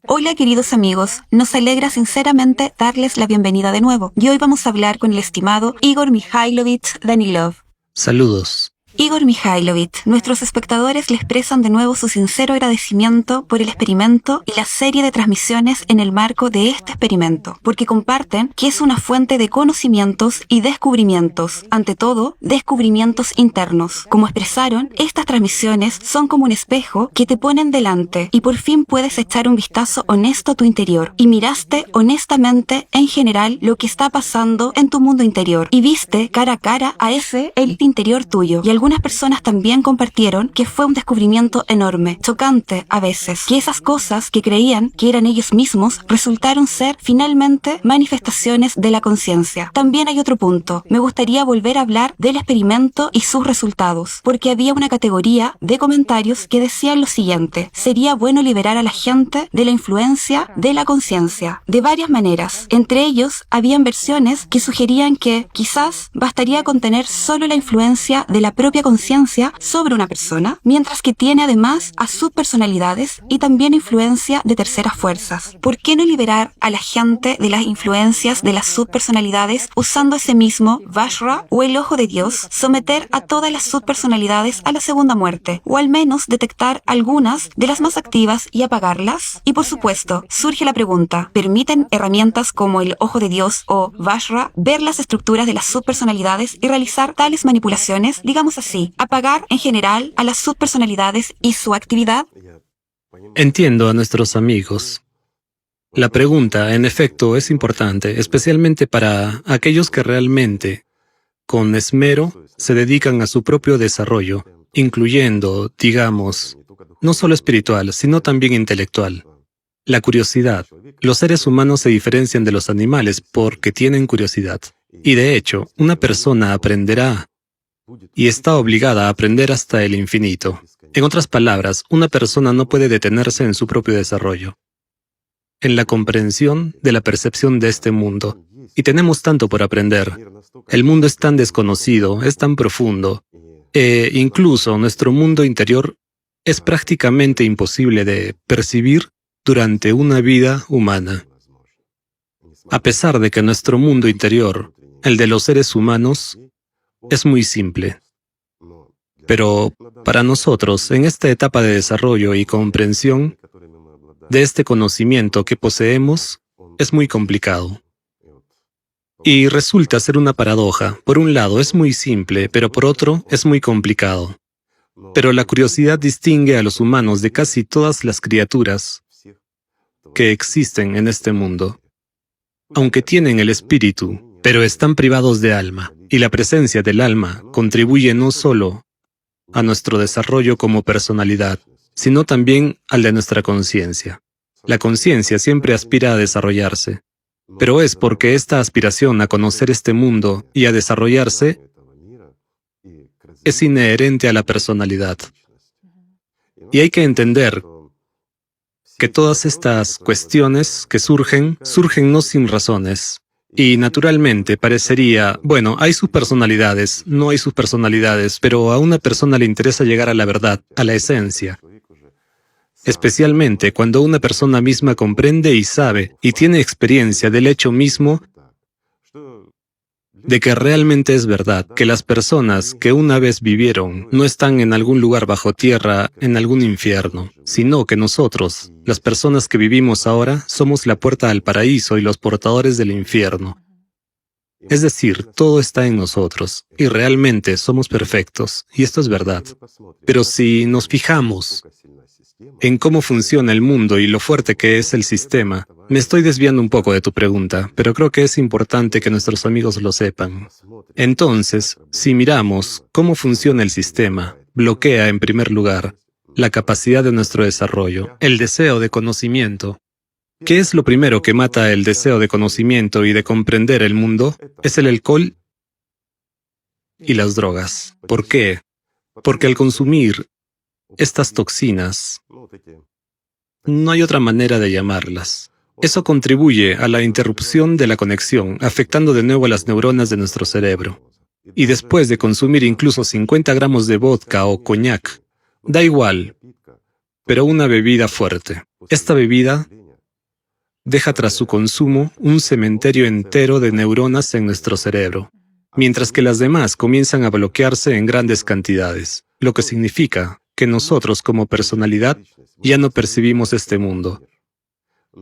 Hola queridos amigos, nos alegra sinceramente darles la bienvenida de nuevo y hoy vamos a hablar con el estimado Igor Mikhailovich Danilov. Saludos. Igor Mikhailovich, nuestros espectadores le expresan de nuevo su sincero agradecimiento por el experimento y la serie de transmisiones en el marco de este experimento, porque comparten que es una fuente de conocimientos y descubrimientos, ante todo, descubrimientos internos. Como expresaron, estas transmisiones son como un espejo que te ponen delante y por fin puedes echar un vistazo honesto a tu interior y miraste honestamente en general lo que está pasando en tu mundo interior y viste cara a cara a el interior tuyo. Y algunas personas también compartieron que fue un descubrimiento enorme, chocante a veces, que esas cosas que creían que eran ellos mismos resultaron ser finalmente manifestaciones de la conciencia. También hay otro punto. Me gustaría volver a hablar del experimento y sus resultados, porque había una categoría de comentarios que decían lo siguiente: sería bueno liberar a la gente de la influencia de la conciencia, de varias maneras. Entre ellos, habían versiones que sugerían que quizás bastaría con tener solo la influencia de la propia conciencia sobre una persona, mientras que tiene además a subpersonalidades y también influencia de terceras fuerzas. ¿Por qué no liberar a la gente de las influencias de las subpersonalidades usando ese mismo Vajra o el ojo de Dios, someter a todas las subpersonalidades a la segunda muerte, o al menos detectar algunas de las más activas y apagarlas? Y por supuesto, surge la pregunta: ¿permiten herramientas como el ojo de Dios o Vajra ver las estructuras de las subpersonalidades y realizar tales manipulaciones? Digamos así, apagar en general a las subpersonalidades y su actividad. Entiendo a nuestros amigos. La pregunta, en efecto, es importante, especialmente para aquellos que realmente, con esmero, se dedican a su propio desarrollo, incluyendo, digamos, no solo espiritual, sino también intelectual. La curiosidad. Los seres humanos se diferencian de los animales porque tienen curiosidad. Y de hecho, una persona aprenderá y está obligada a aprender hasta el infinito. En otras palabras, una persona no puede detenerse en su propio desarrollo, en la comprensión de la percepción de este mundo. Y tenemos tanto por aprender. El mundo es tan desconocido, es tan profundo, e incluso nuestro mundo interior es prácticamente imposible de percibir durante una vida humana. A pesar de que nuestro mundo interior, el de los seres humanos, es muy simple. Pero para nosotros, en esta etapa de desarrollo y comprensión de este conocimiento que poseemos, es muy complicado. Y resulta ser una paradoja. Por un lado es muy simple, pero por otro es muy complicado. Pero la curiosidad distingue a los humanos de casi todas las criaturas que existen en este mundo. Aunque tienen el espíritu, pero están privados de alma, y la presencia del alma contribuye no solo a nuestro desarrollo como personalidad, sino también al de nuestra conciencia. La conciencia siempre aspira a desarrollarse, pero es porque esta aspiración a conocer este mundo y a desarrollarse es inherente a la personalidad. Y hay que entender que todas estas cuestiones que surgen no sin razones. Y naturalmente parecería, bueno, hay subpersonalidades, no hay subpersonalidades, pero a una persona le interesa llegar a la verdad, a la esencia. Especialmente cuando una persona misma comprende y sabe y tiene experiencia del hecho mismo de que realmente es verdad, que las personas que una vez vivieron no están en algún lugar bajo tierra, en algún infierno, sino que nosotros, las personas que vivimos ahora, somos la puerta al paraíso y los portadores del infierno. Es decir, todo está en nosotros, y realmente somos perfectos, y esto es verdad. Pero si nos fijamos en cómo funciona el mundo y lo fuerte que es el sistema, me estoy desviando un poco de tu pregunta, pero creo que es importante que nuestros amigos lo sepan. Entonces, si miramos cómo funciona el sistema, bloquea, en primer lugar, la capacidad de nuestro desarrollo, el deseo de conocimiento. ¿Qué es lo primero que mata el deseo de conocimiento y de comprender el mundo? Es el alcohol y las drogas. ¿Por qué? Porque al consumir estas toxinas, no hay otra manera de llamarlas. Eso contribuye a la interrupción de la conexión, afectando de nuevo a las neuronas de nuestro cerebro. Y después de consumir incluso 50 gramos de vodka o coñac, da igual, pero una bebida fuerte. Esta bebida deja tras su consumo un cementerio entero de neuronas en nuestro cerebro, mientras que las demás comienzan a bloquearse en grandes cantidades, lo que significa que nosotros como personalidad ya no percibimos este mundo.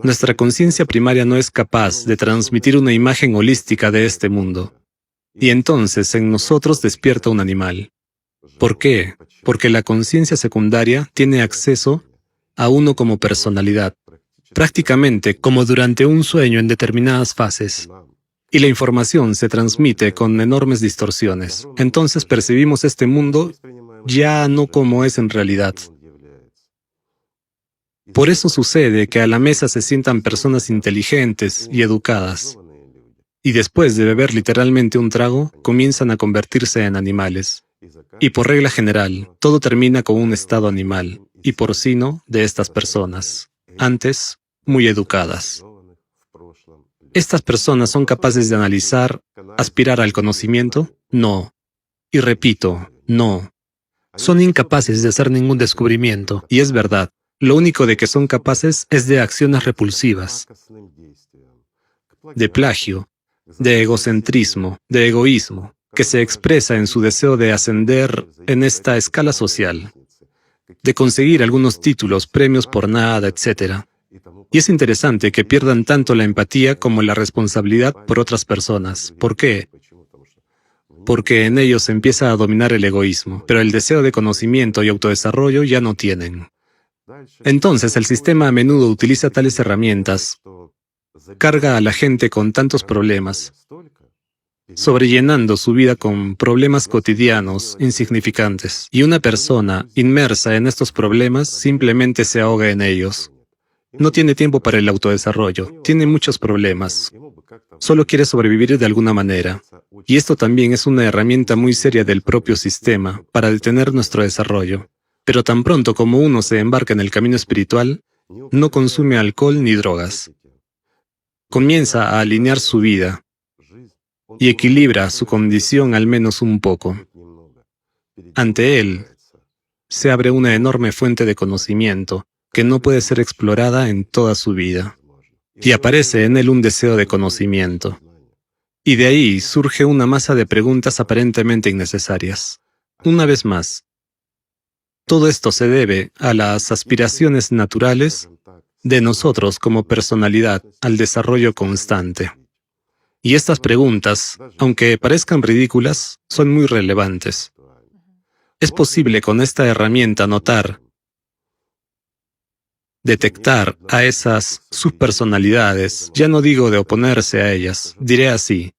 Nuestra conciencia primaria no es capaz de transmitir una imagen holística de este mundo. Y entonces en nosotros despierta un animal. ¿Por qué? Porque la conciencia secundaria tiene acceso a uno como personalidad, prácticamente como durante un sueño en determinadas fases. Y la información se transmite con enormes distorsiones. Entonces percibimos este mundo ya no como es en realidad. Por eso sucede que a la mesa se sientan personas inteligentes y educadas, y después de beber literalmente un trago, comienzan a convertirse en animales. Y por regla general, todo termina con un estado animal y porcino de estas personas, antes muy educadas. ¿Estas personas son capaces de analizar, aspirar al conocimiento? No. Y repito, no. Son incapaces de hacer ningún descubrimiento, y es verdad. Lo único de que son capaces es de acciones repulsivas, de plagio, de egocentrismo, de egoísmo, que se expresa en su deseo de ascender en esta escala social, de conseguir algunos títulos, premios por nada, etc. Y es interesante que pierdan tanto la empatía como la responsabilidad por otras personas. ¿Por qué? Porque en ellos empieza a dominar el egoísmo, pero el deseo de conocimiento y autodesarrollo ya no tienen. Entonces el sistema a menudo utiliza tales herramientas, carga a la gente con tantos problemas, sobrellenando su vida con problemas cotidianos, insignificantes. Y una persona inmersa en estos problemas simplemente se ahoga en ellos. No tiene tiempo para el autodesarrollo, tiene muchos problemas. Solo quiere sobrevivir de alguna manera. Y esto también es una herramienta muy seria del propio sistema para detener nuestro desarrollo. Pero tan pronto como uno se embarca en el camino espiritual, no consume alcohol ni drogas. Comienza a alinear su vida y equilibra su condición al menos un poco. Ante él se abre una enorme fuente de conocimiento que no puede ser explorada en toda su vida. Y aparece en él un deseo de conocimiento. Y de ahí surge una masa de preguntas aparentemente innecesarias. Una vez más, todo esto se debe a las aspiraciones naturales de nosotros como personalidad al desarrollo constante. Y estas preguntas, aunque parezcan ridículas, son muy relevantes. Es posible con esta herramienta notar, detectar a esas subpersonalidades, ya no digo de oponerse a ellas, diré así.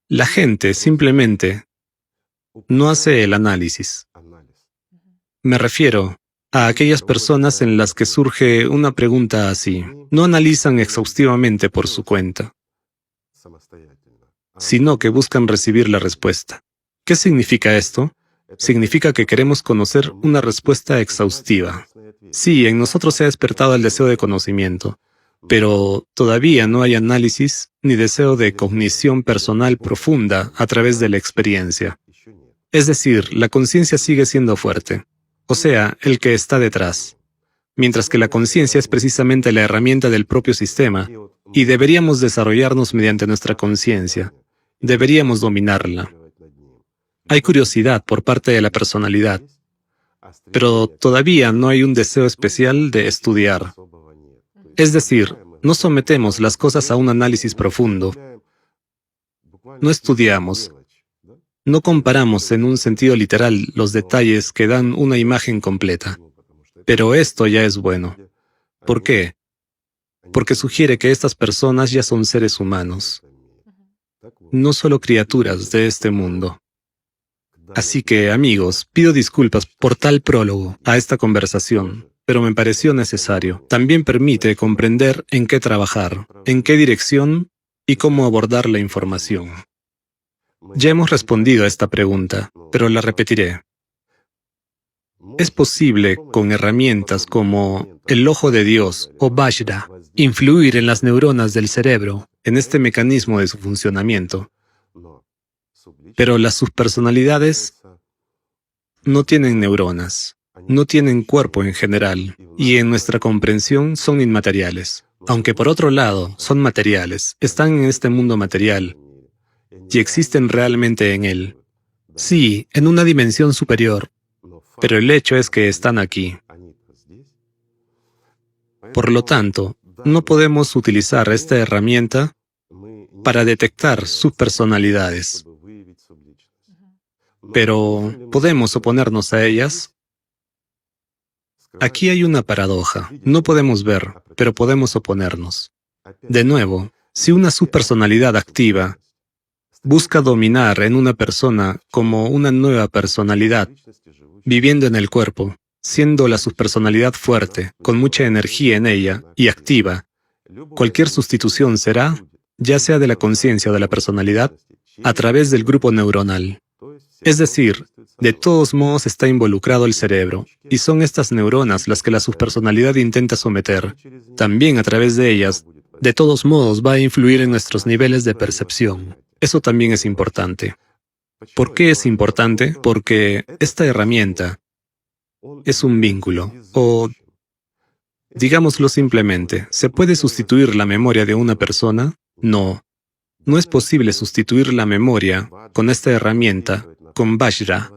La gente simplemente no hace el análisis. Me refiero a aquellas personas en las que surge una pregunta así. No analizan exhaustivamente por su cuenta, sino que buscan recibir la respuesta. ¿Qué significa esto? Significa que queremos conocer una respuesta exhaustiva. Sí, en nosotros se ha despertado el deseo de conocimiento, pero todavía no hay análisis ni deseo de cognición personal profunda a través de la experiencia. Es decir, la conciencia sigue siendo fuerte, o sea, el que está detrás, mientras que la conciencia es precisamente la herramienta del propio sistema, y deberíamos desarrollarnos mediante nuestra conciencia. Deberíamos dominarla. Hay curiosidad por parte de la personalidad, pero todavía no hay un deseo especial de estudiar. Es decir, no sometemos las cosas a un análisis profundo. No estudiamos. No comparamos en un sentido literal los detalles que dan una imagen completa. Pero esto ya es bueno. ¿Por qué? Porque sugiere que estas personas ya son seres humanos, no solo criaturas de este mundo. Así que, amigos, pido disculpas por tal prólogo a esta conversación, pero me pareció necesario. También permite comprender en qué trabajar, en qué dirección y cómo abordar la información. Ya hemos respondido a esta pregunta, pero la repetiré. ¿Es posible, con herramientas como el ojo de Dios o Vajra, influir en las neuronas del cerebro, en este mecanismo de su funcionamiento? Pero las subpersonalidades no tienen neuronas. no tienen cuerpo en general, y en nuestra comprensión son inmateriales. Aunque por otro lado son materiales, están en este mundo material y existen realmente en él. Sí, en una dimensión superior, pero el hecho es que están aquí. Por lo tanto, no podemos utilizar esta herramienta para detectar subpersonalidades, pero ¿podemos oponernos a ellas? Aquí hay una paradoja. No podemos ver, pero podemos oponernos. De nuevo, si una subpersonalidad activa busca dominar en una persona como una nueva personalidad, viviendo en el cuerpo, siendo la subpersonalidad fuerte, con mucha energía en ella y activa, cualquier sustitución será, ya sea de la conciencia o de la personalidad, a través del grupo neuronal. Es decir, de todos modos está involucrado el cerebro, y son estas neuronas las que la subpersonalidad intenta someter. También a través de ellas, de todos modos va a influir en nuestros niveles de percepción. Eso también es importante. ¿Por qué es importante? Porque esta herramienta es un vínculo, o digámoslo simplemente, ¿se puede sustituir la memoria de una persona? No. No es posible sustituir la memoria con esta herramienta, con Vajra.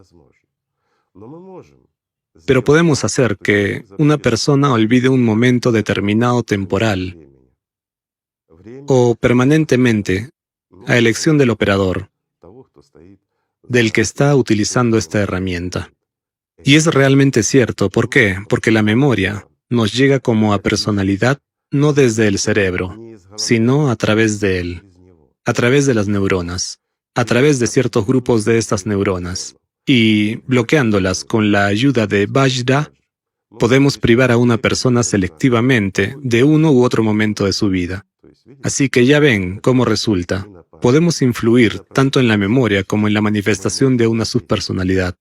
Pero podemos hacer que una persona olvide un momento determinado temporal o permanentemente a elección del operador, del que está utilizando esta herramienta. Y es realmente cierto. ¿Por qué? Porque la memoria nos llega como a personalidad no desde el cerebro, sino a través de él, a través de las neuronas, a través de ciertos grupos de estas neuronas. Y bloqueándolas con la ayuda de Vajra, podemos privar a una persona selectivamente de uno u otro momento de su vida. Así que ya ven cómo resulta. Podemos influir tanto en la memoria como en la manifestación de una subpersonalidad,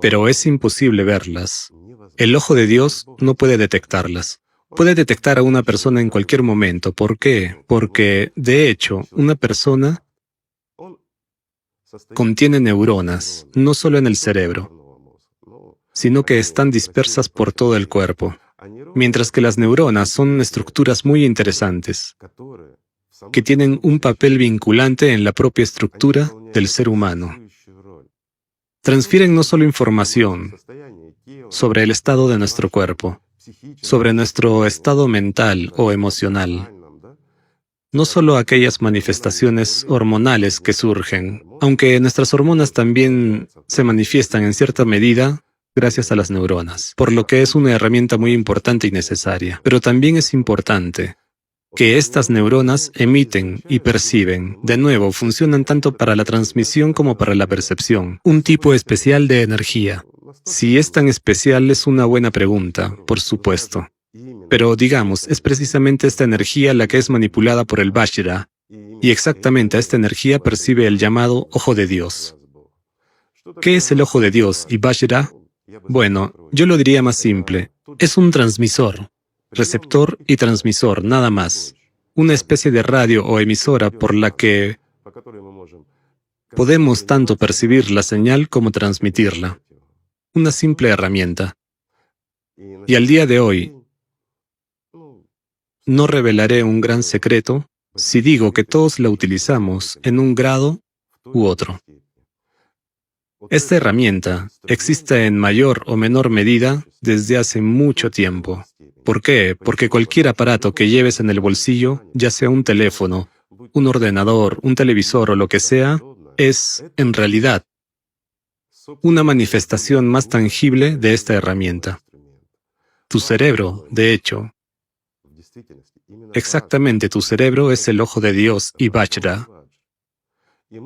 pero es imposible verlas. El ojo de Dios no puede detectarlas. Puede detectar a una persona en cualquier momento. ¿Por qué? Porque, de hecho, una persona contiene neuronas, no solo en el cerebro, sino que están dispersas por todo el cuerpo, mientras que las neuronas son estructuras muy interesantes, que tienen un papel vinculante en la propia estructura del ser humano. Transfieren no solo información sobre el estado de nuestro cuerpo, sobre nuestro estado mental o emocional, no solo aquellas manifestaciones hormonales que surgen, aunque nuestras hormonas también se manifiestan en cierta medida gracias a las neuronas, por lo que es una herramienta muy importante y necesaria. Pero también es importante que estas neuronas emiten y perciben. De nuevo, funcionan tanto para la transmisión como para la percepción. Un tipo especial de energía. Si es tan especial es una buena pregunta, por supuesto. Pero digamos, es precisamente esta energía la que es manipulada por el Vajra, y exactamente a esta energía percibe el llamado Ojo de Dios. ¿Qué es el Ojo de Dios y Vajra? Bueno, yo lo diría más simple. Es un transmisor, receptor y transmisor, nada más. Una especie de radio o emisora por la que podemos tanto percibir la señal como transmitirla. Una simple herramienta. Y al día de hoy, no revelaré un gran secreto si digo que todos la utilizamos en un grado u otro. Esta herramienta existe en mayor o menor medida desde hace mucho tiempo. ¿Por qué? Porque cualquier aparato que lleves en el bolsillo, ya sea un teléfono, un ordenador, un televisor o lo que sea, es, en realidad, una manifestación más tangible de esta herramienta. Tu cerebro, de hecho, exactamente tu cerebro es el Ojo de Dios y Vajra,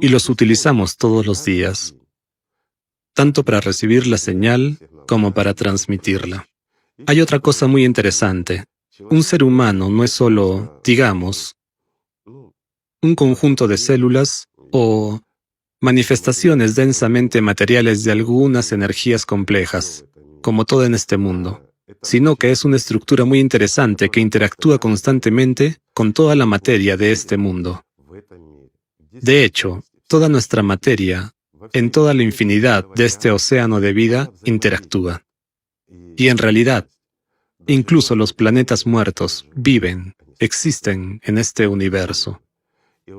y los utilizamos todos los días, tanto para recibir la señal como para transmitirla. Hay otra cosa muy interesante. Un ser humano no es solo, digamos, un conjunto de células o manifestaciones densamente materiales de algunas energías complejas, como todo en este mundo, sino que es una estructura muy interesante que interactúa constantemente con toda la materia de este mundo. De hecho, toda nuestra materia, en toda la infinidad de este océano de vida, interactúa. Y en realidad, incluso los planetas muertos viven, existen en este universo.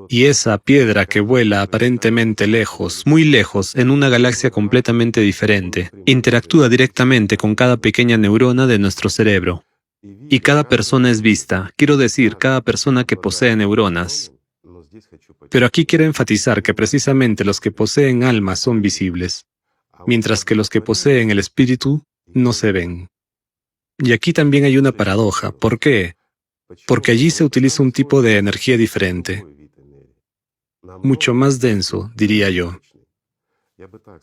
Y esa piedra que vuela aparentemente lejos, muy lejos, en una galaxia completamente diferente, interactúa directamente con cada pequeña neurona de nuestro cerebro. Y cada persona es vista, quiero decir, cada persona que posee neuronas. Pero aquí quiero enfatizar que precisamente los que poseen alma son visibles, mientras que los que poseen el espíritu no se ven. Y aquí también hay una paradoja. ¿Por qué? Porque allí se utiliza un tipo de energía diferente, mucho más denso, diría yo,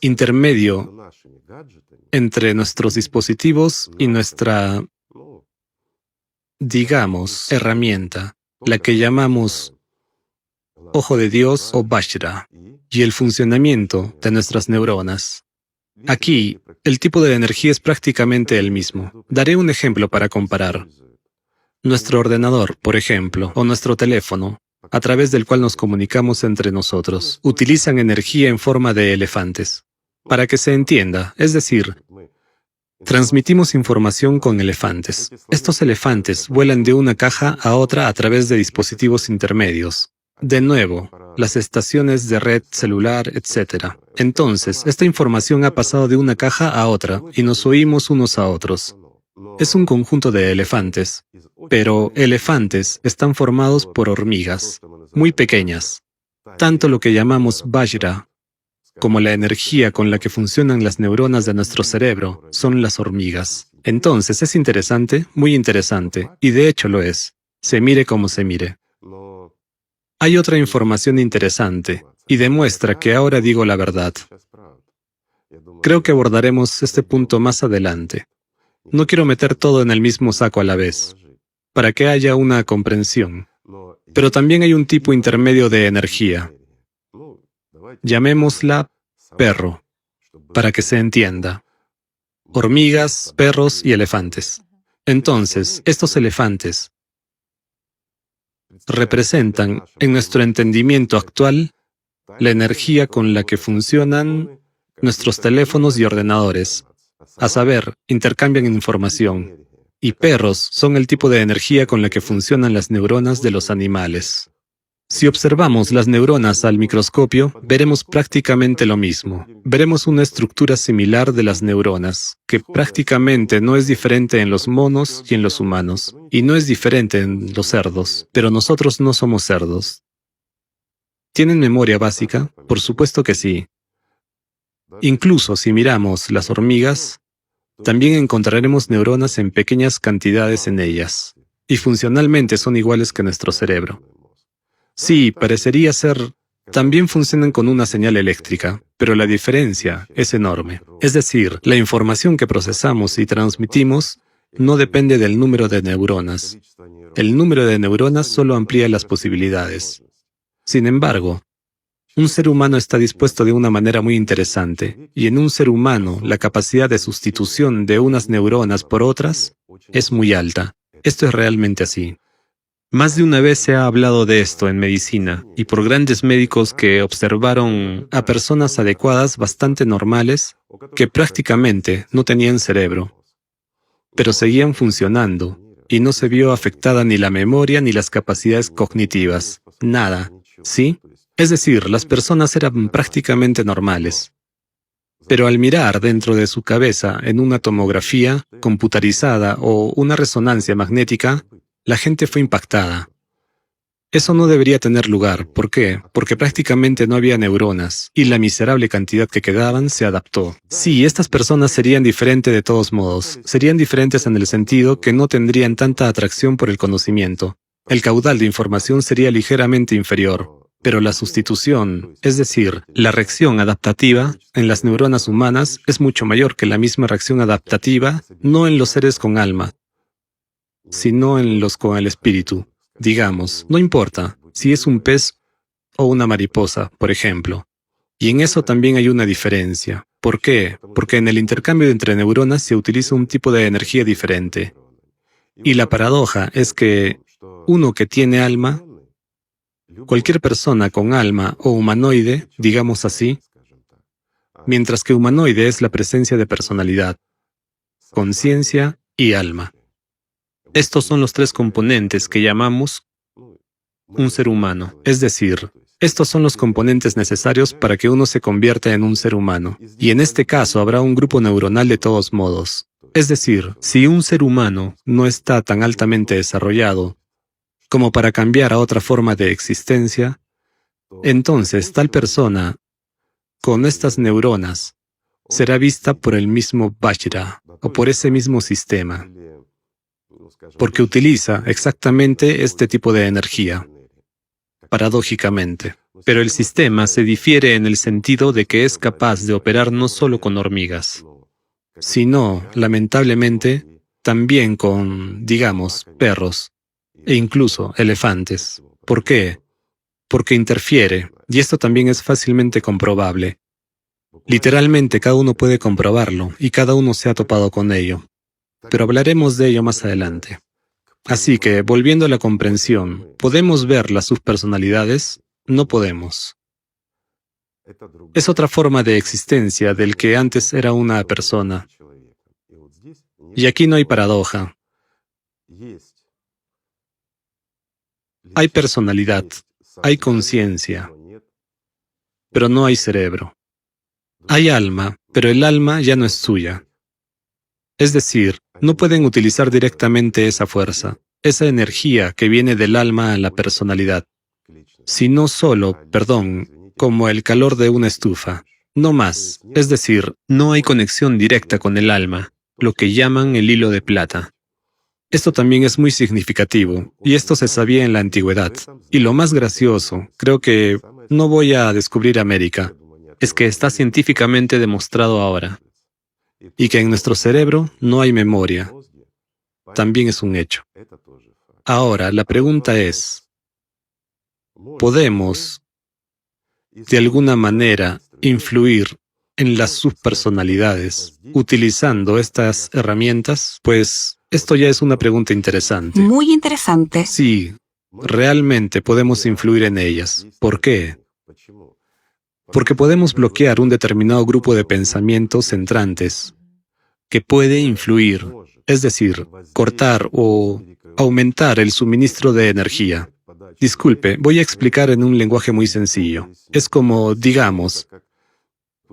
intermedio entre nuestros dispositivos y nuestra, digamos, herramienta, la que llamamos ojo de Dios o Vajra, y el funcionamiento de nuestras neuronas. Aquí, el tipo de energía es prácticamente el mismo. Daré un ejemplo para comparar. Nuestro ordenador, por ejemplo, o nuestro teléfono, a través del cual nos comunicamos entre nosotros, utilizan energía en forma de elefantes. Para que se entienda, es decir, transmitimos información con elefantes. Estos elefantes vuelan de una caja a otra a través de dispositivos intermedios. De nuevo, las estaciones de red celular, etc. Entonces, esta información ha pasado de una caja a otra y nos oímos unos a otros. Es un conjunto de elefantes, pero elefantes están formados por hormigas, muy pequeñas. Tanto lo que llamamos Vajra como la energía con la que funcionan las neuronas de nuestro cerebro son las hormigas. Entonces, es interesante, muy interesante, y de hecho lo es. Se mire como se mire. Hay otra información interesante, y demuestra que ahora digo la verdad. Creo que abordaremos este punto más adelante. No quiero meter todo en el mismo saco a la vez, para que haya una comprensión. Pero también hay un tipo intermedio de energía. Llamémosla perro, para que se entienda. Hormigas, perros y elefantes. Entonces, estos elefantes representan, en nuestro entendimiento actual, la energía con la que funcionan nuestros teléfonos y ordenadores. A saber, intercambian información. Y perros son el tipo de energía con la que funcionan las neuronas de los animales. Si observamos las neuronas al microscopio, veremos prácticamente lo mismo. Veremos una estructura similar de las neuronas, que prácticamente no es diferente en los monos y en los humanos, y no es diferente en los cerdos, pero nosotros no somos cerdos. ¿Tienen memoria básica? Por supuesto que sí. Incluso si miramos las hormigas, también encontraremos neuronas en pequeñas cantidades en ellas, y funcionalmente son iguales que nuestro cerebro. Sí, parecería ser. También funcionan con una señal eléctrica, pero la diferencia es enorme. Es decir, la información que procesamos y transmitimos no depende del número de neuronas. El número de neuronas solo amplía las posibilidades. Sin embargo, un ser humano está dispuesto de una manera muy interesante, y en un ser humano la capacidad de sustitución de unas neuronas por otras es muy alta. Esto es realmente así. Más de una vez se ha hablado de esto en medicina, y por grandes médicos que observaron a personas adecuadas bastante normales, que prácticamente no tenían cerebro, pero seguían funcionando, y no se vio afectada ni la memoria ni las capacidades cognitivas. Nada, ¿sí? Es decir, las personas eran prácticamente normales. Pero al mirar dentro de su cabeza en una tomografía computarizada o una resonancia magnética, la gente fue impactada. Eso no debería tener lugar. ¿Por qué? Porque prácticamente no había neuronas, y la miserable cantidad que quedaban se adaptó. Sí, estas personas serían diferentes de todos modos. Serían diferentes en el sentido que no tendrían tanta atracción por el conocimiento. El caudal de información sería ligeramente inferior. Pero la sustitución, es decir, la reacción adaptativa en las neuronas humanas es mucho mayor que la misma reacción adaptativa, no en los seres con alma, sino en los con el espíritu. Digamos, no importa si es un pez o una mariposa, por ejemplo. Y en eso también hay una diferencia. ¿Por qué? Porque en el intercambio entre neuronas se utiliza un tipo de energía diferente. Y la paradoja es que uno que tiene alma, cualquier persona con alma o humanoide, digamos así, mientras que humanoide es la presencia de personalidad. conciencia y alma. Estos son los tres componentes que llamamos un ser humano. Es decir, estos son los componentes necesarios para que uno se convierta en un ser humano. Y en este caso habrá un grupo neuronal de todos modos. Es decir, si un ser humano no está tan altamente desarrollado como para cambiar a otra forma de existencia, entonces tal persona, con estas neuronas, será vista por el mismo Vajra, o por ese mismo sistema, porque utiliza exactamente este tipo de energía, paradójicamente. Pero el sistema se difiere en el sentido de que es capaz de operar no solo con hormigas, sino, lamentablemente, también con, digamos, perros e incluso elefantes. ¿Por qué? Porque interfiere, y esto también es fácilmente comprobable. Literalmente cada uno puede comprobarlo, y cada uno se ha topado con ello. Pero hablaremos de ello más adelante. Así que, volviendo a la comprensión, ¿podemos ver las subpersonalidades? No podemos. Es otra forma de existencia del que antes era una persona. Y aquí no hay paradoja. Hay personalidad, hay conciencia, pero no hay cerebro. Hay alma, pero el alma ya no es suya. Es decir, no pueden utilizar directamente esa fuerza, esa energía que viene del alma a la personalidad, sino solo, como el calor de una estufa. No más, es decir, no hay conexión directa con el alma, lo que llaman el hilo de plata. Esto también es muy significativo, y esto se sabía en la antigüedad. Y lo más gracioso, creo que no voy a descubrir América, es que está científicamente demostrado ahora. Y que en nuestro cerebro no hay memoria. También es un hecho. Ahora, la pregunta es, ¿podemos, de alguna manera, influir en las subpersonalidades utilizando estas herramientas? Pues esto ya es una pregunta interesante. Muy interesante. Sí, realmente podemos influir en ellas. ¿Por qué? Porque podemos bloquear un determinado grupo de pensamientos entrantes que puede influir, es decir, cortar o aumentar el suministro de energía. Disculpe, voy a explicar en un lenguaje muy sencillo. Es como, digamos,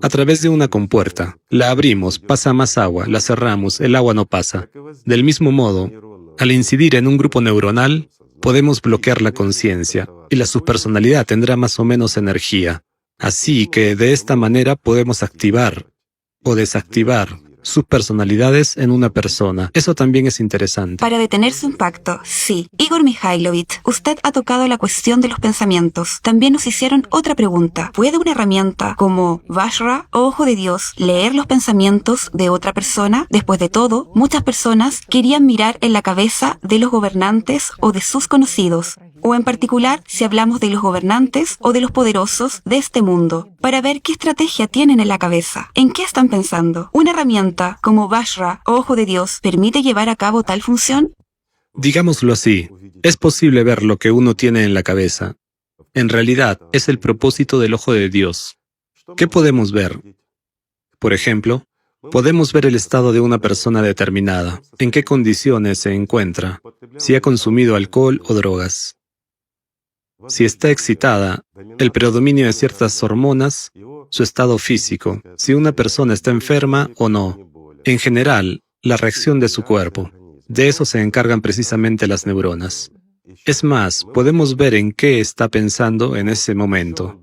a través de una compuerta. La abrimos, pasa más agua, la cerramos, el agua no pasa. Del mismo modo, al incidir en un grupo neuronal, podemos bloquear la conciencia y la subpersonalidad tendrá más o menos energía. Así que de esta manera podemos activar o desactivar subpersonalidades en una persona. Eso también es interesante. Para detener su impacto, sí. Igor Mikhailovich, usted ha tocado la cuestión de los pensamientos. También nos hicieron otra pregunta. ¿Puede una herramienta como Vajra o Ojo de Dios leer los pensamientos de otra persona? Después de todo, muchas personas querían mirar en la cabeza de los gobernantes o de sus conocidos, o en particular si hablamos de los gobernantes o de los poderosos de este mundo, para ver qué estrategia tienen en la cabeza, en qué están pensando. ¿Una herramienta como Vajra o Ojo de Dios permite llevar a cabo tal función? Digámoslo así, es posible ver lo que uno tiene en la cabeza. En realidad, es el propósito del Ojo de Dios. ¿Qué podemos ver? Por ejemplo, podemos ver el estado de una persona determinada, en qué condiciones se encuentra, si ha consumido alcohol o drogas. Si está excitada, el predominio de ciertas hormonas, su estado físico, si una persona está enferma o no. En general, la reacción de su cuerpo. De eso se encargan precisamente las neuronas. Es más, podemos ver en qué está pensando en ese momento.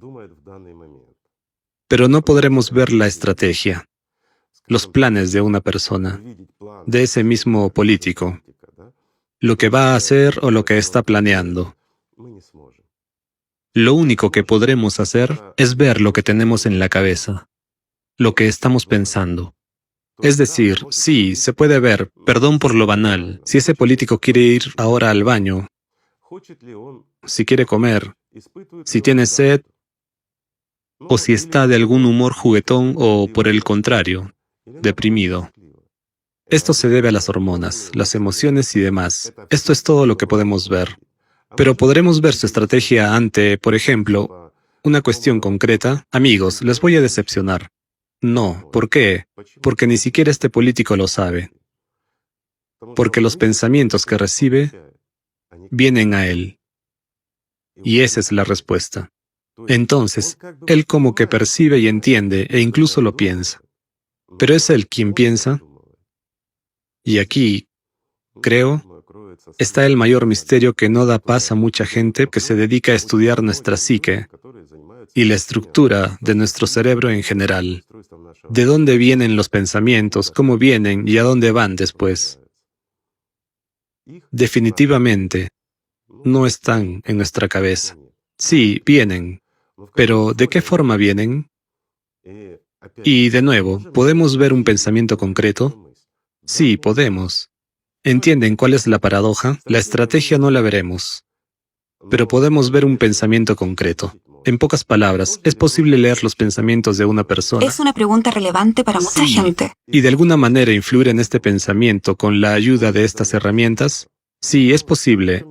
Pero no podremos ver la estrategia, los planes de una persona, de ese mismo político, lo que va a hacer o lo que está planeando. Lo único que podremos hacer es ver lo que tenemos en la cabeza, lo que estamos pensando. Es decir, sí, se puede ver, perdón por lo banal, si ese político quiere ir ahora al baño, si quiere comer, si tiene sed, o si está de algún humor juguetón o, por el contrario, deprimido. Esto se debe a las hormonas, las emociones y demás. Esto es todo lo que podemos ver. Pero podremos ver su estrategia ante, por ejemplo, una cuestión concreta. Amigos, les voy a decepcionar. No, ¿por qué? Porque ni siquiera este político lo sabe. porque los pensamientos que recibe vienen a él. Y esa es la respuesta. Entonces, él como que percibe y entiende e incluso lo piensa. Pero es él quien piensa. Y aquí, creo, está el mayor misterio que no da paz a mucha gente que se dedica a estudiar nuestra psique y la estructura de nuestro cerebro en general. ¿De dónde vienen los pensamientos? ¿Cómo vienen? ¿Y a dónde van después? Definitivamente, no están en nuestra cabeza. Sí, vienen. Pero ¿de qué forma vienen? Y de nuevo, ¿podemos ver un pensamiento concreto? Sí, podemos. ¿Entienden cuál es la paradoja? La estrategia no la veremos, pero podemos ver un pensamiento concreto. En pocas palabras, ¿es posible leer los pensamientos de una persona? Es una pregunta relevante para mucha gente. ¿Y de alguna manera influir en este pensamiento con la ayuda de estas herramientas? Sí, es posible.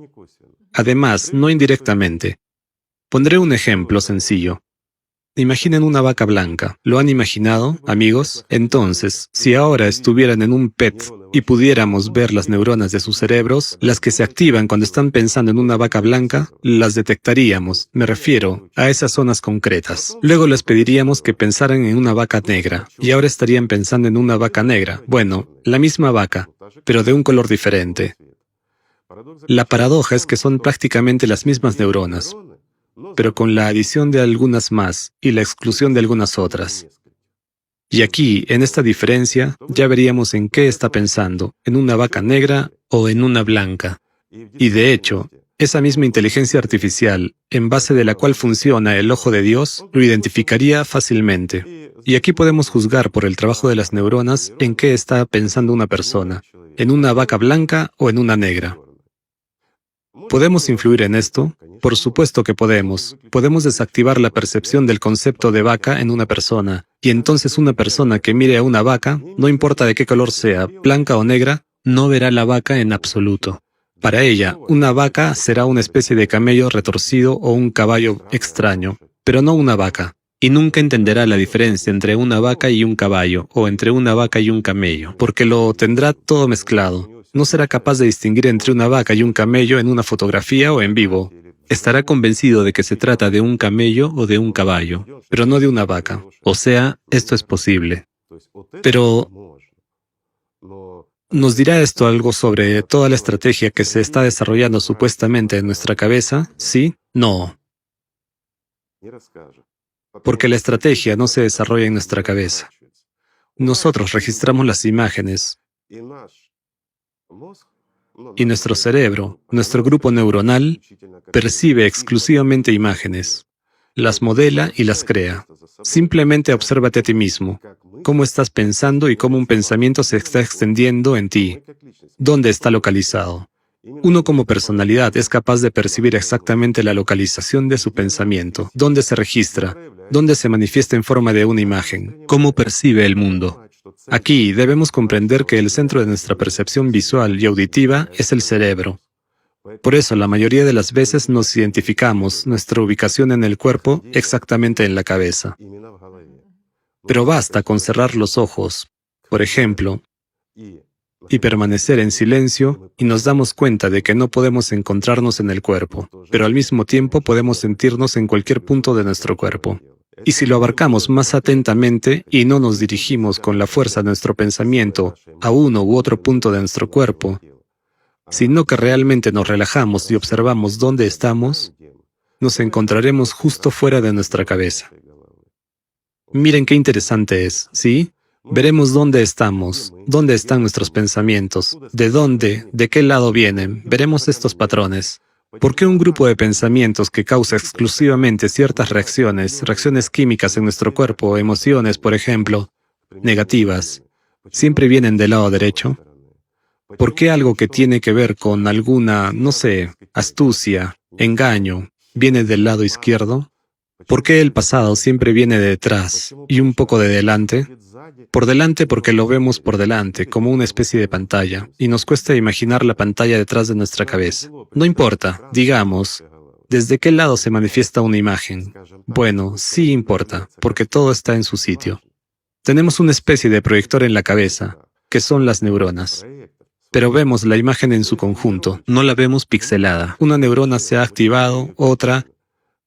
Además, no indirectamente. Pondré un ejemplo sencillo. Imaginen una vaca blanca. ¿Lo han imaginado, amigos? Entonces, si ahora estuvieran en un PET y pudiéramos ver las neuronas de sus cerebros, las que se activan cuando están pensando en una vaca blanca, las detectaríamos. Me refiero a esas zonas concretas. Luego les pediríamos que pensaran en una vaca negra, y ahora estarían pensando en una vaca negra. Bueno, la misma vaca, pero de un color diferente. La paradoja es que son prácticamente las mismas neuronas, pero con la adición de algunas más y la exclusión de algunas otras. Y aquí, en esta diferencia, ya veríamos en qué está pensando, en una vaca negra o en una blanca. Y de hecho, esa misma inteligencia artificial, en base de la cual funciona el ojo de Dios, lo identificaría fácilmente. Y aquí podemos juzgar por el trabajo de las neuronas en qué está pensando una persona, en una vaca blanca o en una negra. ¿Podemos influir en esto? Por supuesto que podemos. Podemos desactivar la percepción del concepto de vaca en una persona, y entonces una persona que mire a una vaca, no importa de qué color sea, blanca o negra, no verá la vaca en absoluto. Para ella, una vaca será una especie de camello retorcido o un caballo extraño, pero no una vaca. Y nunca entenderá la diferencia entre una vaca y un caballo, o entre una vaca y un camello, porque lo tendrá todo mezclado. No será capaz de distinguir entre una vaca y un camello en una fotografía o en vivo. Estará convencido de que se trata de un camello o de un caballo, pero no de una vaca. O sea, esto es posible. Pero, ¿nos dirá esto algo sobre toda la estrategia que se está desarrollando supuestamente en nuestra cabeza? ¿Sí? No. Porque la estrategia no se desarrolla en nuestra cabeza. Nosotros registramos las imágenes. Y nuestro cerebro, nuestro grupo neuronal, percibe exclusivamente imágenes, las modela y las crea. Simplemente obsérvate a ti mismo, cómo estás pensando y cómo un pensamiento se está extendiendo en ti. ¿Dónde está localizado? Uno como personalidad es capaz de percibir exactamente la localización de su pensamiento, dónde se registra, dónde se manifiesta en forma de una imagen, cómo percibe el mundo. Aquí debemos comprender que el centro de nuestra percepción visual y auditiva es el cerebro. Por eso, la mayoría de las veces nos identificamos nuestra ubicación en el cuerpo exactamente en la cabeza. Pero basta con cerrar los ojos, por ejemplo, y permanecer en silencio, y nos damos cuenta de que no podemos encontrarnos en el cuerpo, pero al mismo tiempo podemos sentirnos en cualquier punto de nuestro cuerpo. Y si lo abarcamos más atentamente y no nos dirigimos con la fuerza de nuestro pensamiento a uno u otro punto de nuestro cuerpo, sino que realmente nos relajamos y observamos dónde estamos, nos encontraremos justo fuera de nuestra cabeza. Miren qué interesante es, ¿sí? Veremos dónde estamos, dónde están nuestros pensamientos, de dónde, de qué lado vienen, veremos estos patrones. ¿Por qué un grupo de pensamientos que causa exclusivamente ciertas reacciones químicas en nuestro cuerpo, emociones, por ejemplo, negativas, siempre vienen del lado derecho? ¿Por qué algo que tiene que ver con alguna, no sé, astucia, engaño, viene del lado izquierdo? ¿Por qué el pasado siempre viene de detrás y un poco de delante? Por delante porque lo vemos por delante, como una especie de pantalla, y nos cuesta imaginar la pantalla detrás de nuestra cabeza. No importa, digamos, ¿desde qué lado se manifiesta una imagen? Bueno, sí importa, porque todo está en su sitio. Tenemos una especie de proyector en la cabeza, que son las neuronas. pero vemos la imagen en su conjunto, no la vemos pixelada. Una neurona se ha activado, otra,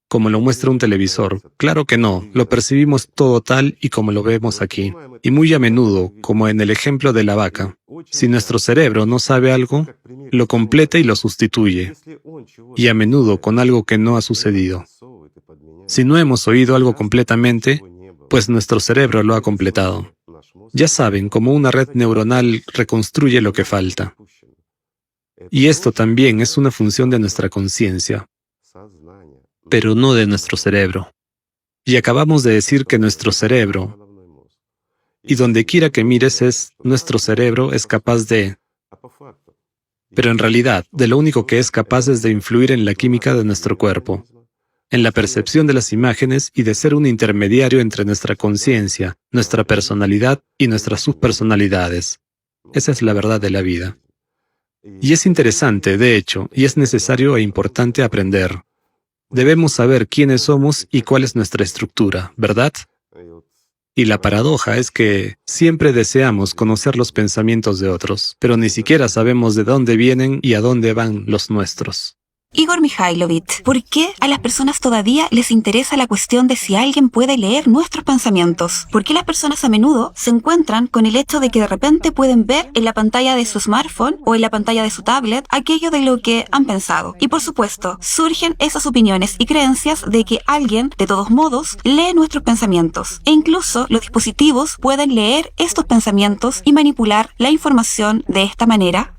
como lo muestra un televisor. Claro que no, lo percibimos todo tal y como lo vemos aquí. Y muy a menudo, como en el ejemplo de la vaca. Si nuestro cerebro no sabe algo, lo completa y lo sustituye. Y a menudo con algo que no ha sucedido. Si no hemos oído algo completamente, pues nuestro cerebro lo ha completado. Ya saben, como una red neuronal reconstruye lo que falta. Y esto también es una función de nuestra conciencia, pero no de nuestro cerebro. Y acabamos de decir que nuestro cerebro, y donde quiera que mires nuestro cerebro es capaz de... Pero en realidad, de lo único que es capaz es de influir en la química de nuestro cuerpo, en la percepción de las imágenes y de ser un intermediario entre nuestra conciencia, nuestra personalidad y nuestras subpersonalidades. Esa es la verdad de la vida. Y es interesante, de hecho, y es necesario e importante aprender. Debemos saber quiénes somos y cuál es nuestra estructura, ¿verdad? Y la paradoja es que siempre deseamos conocer los pensamientos de otros, pero ni siquiera sabemos de dónde vienen y a dónde van los nuestros. Igor Mikhailovich, ¿por qué a las personas todavía les interesa la cuestión de si alguien puede leer nuestros pensamientos? ¿Por qué las personas a menudo se encuentran con el hecho de que de repente pueden ver en la pantalla de su smartphone o en la pantalla de su tablet aquello de lo que han pensado? Y por supuesto, surgen esas opiniones y creencias de que alguien, de todos modos, lee nuestros pensamientos. E incluso los dispositivos pueden leer estos pensamientos y manipular la información de esta manera.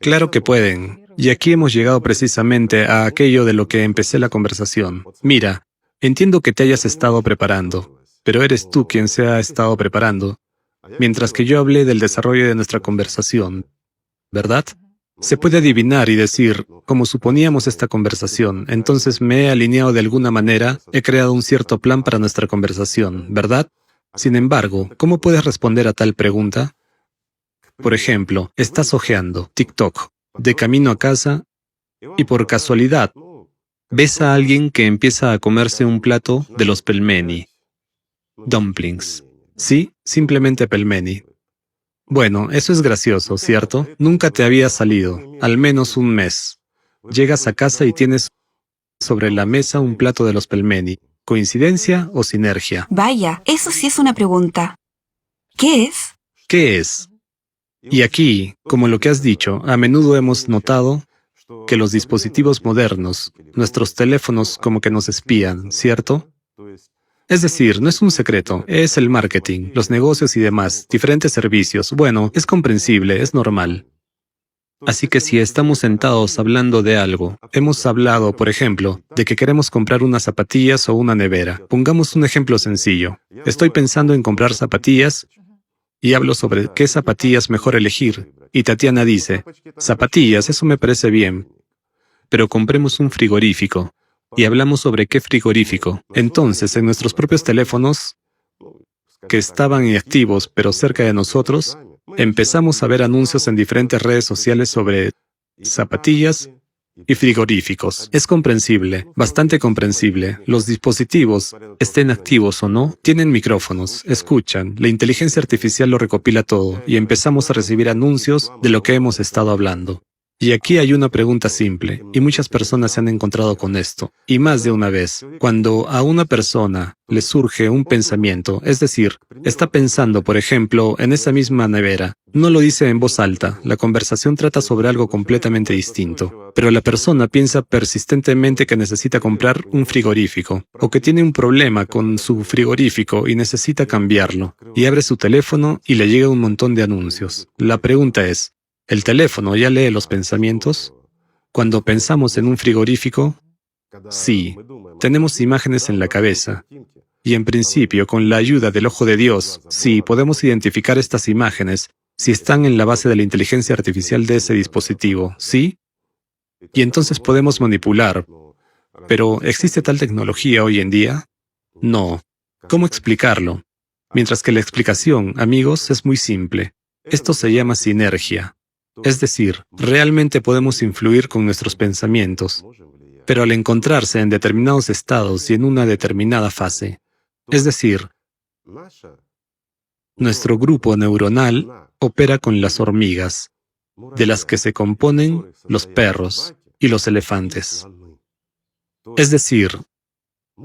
Claro que pueden. Y aquí hemos llegado precisamente a aquello de lo que empecé la conversación. Mira, entiendo que te hayas estado preparando, pero eres tú quien se ha estado preparando, mientras que yo hablé del desarrollo de nuestra conversación, ¿verdad? Se puede adivinar y decir, como suponíamos esta conversación, entonces me he alineado de alguna manera, he creado un cierto plan para nuestra conversación, ¿verdad? Sin embargo, ¿cómo puedes responder a tal pregunta? Por ejemplo, estás hojeando TikTok de camino a casa y por casualidad ves a alguien que empieza a comerse un plato de los pelmeni, dumplings. Sí, simplemente pelmeni. Bueno, eso es gracioso, ¿cierto? Nunca te había salido, al menos un mes. Llegas a casa y tienes sobre la mesa un plato de los pelmeni. ¿Coincidencia o sinergia? Vaya, eso sí es una pregunta. ¿Qué es? ¿Qué es? Y aquí, como lo que has dicho, a menudo hemos notado que los dispositivos modernos, nuestros teléfonos como que nos espían, ¿cierto? Es decir, no es un secreto, es el marketing, los negocios y demás, diferentes servicios. Bueno, es comprensible, es normal. Así que si estamos sentados hablando de algo, hemos hablado, por ejemplo, de que queremos comprar unas zapatillas o una nevera. Pongamos un ejemplo sencillo. Estoy pensando en comprar zapatillas y hablo sobre qué zapatillas mejor elegir. Y Tatiana dice, zapatillas, eso me parece bien, pero compremos un frigorífico. Y hablamos sobre qué frigorífico. Entonces, en nuestros propios teléfonos, que estaban inactivos pero cerca de nosotros, empezamos a ver anuncios en diferentes redes sociales sobre zapatillas y frigoríficos. Es comprensible, bastante comprensible. Los dispositivos, estén activos o no, tienen micrófonos, escuchan, la inteligencia artificial lo recopila todo y empezamos a recibir anuncios de lo que hemos estado hablando. Y aquí hay una pregunta simple, y muchas personas se han encontrado con esto, y más de una vez. Cuando a una persona le surge un pensamiento, es decir, está pensando, por ejemplo, en esa misma nevera, no lo dice en voz alta, la conversación trata sobre algo completamente distinto, pero la persona piensa persistentemente que necesita comprar un frigorífico, o que tiene un problema con su frigorífico y necesita cambiarlo, y abre su teléfono y le llega un montón de anuncios. La pregunta es, ¿el teléfono ya lee los pensamientos? Cuando pensamos en un frigorífico, sí, tenemos imágenes en la cabeza. Y en principio, con la ayuda del ojo de Dios, sí, podemos identificar estas imágenes si están en la base de la inteligencia artificial de ese dispositivo, ¿sí? Y entonces podemos manipular. Pero, ¿existe tal tecnología hoy en día? No. ¿Cómo explicarlo? Mientras que la explicación, amigos, es muy simple. Esto se llama sinergia. Es decir, realmente podemos influir con nuestros pensamientos, pero al encontrarse en determinados estados y en una determinada fase, es decir, nuestro grupo neuronal opera con las hormigas. de las que se componen los perros y los elefantes. Es decir,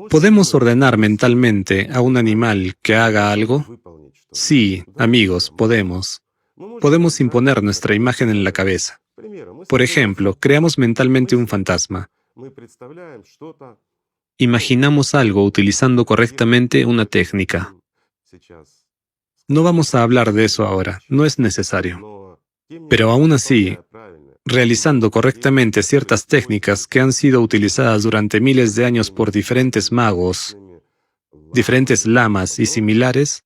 ¿podemos ordenar mentalmente a un animal que haga algo? Sí, amigos, podemos. Podemos imponer nuestra imagen en la cabeza. Por ejemplo, creamos mentalmente un fantasma. Imaginamos algo utilizando correctamente una técnica. No vamos a hablar de eso ahora, no es necesario. Pero aún así, realizando correctamente ciertas técnicas que han sido utilizadas durante miles de años por diferentes magos, diferentes lamas y similares,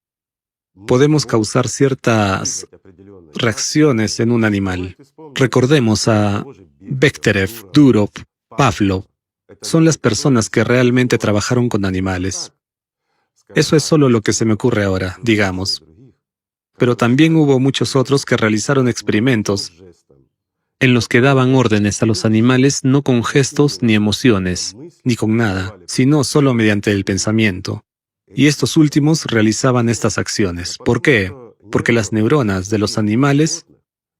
podemos causar ciertas reacciones en un animal. Recordemos a Bechterev, Durov, Pavlov. Son las personas que realmente trabajaron con animales. Eso es solo lo que se me ocurre ahora, digamos. Pero también hubo muchos otros que realizaron experimentos en los que daban órdenes a los animales no con gestos ni emociones, ni con nada, sino solo mediante el pensamiento. Y estos últimos realizaban estas acciones. ¿Por qué? Porque las neuronas de los animales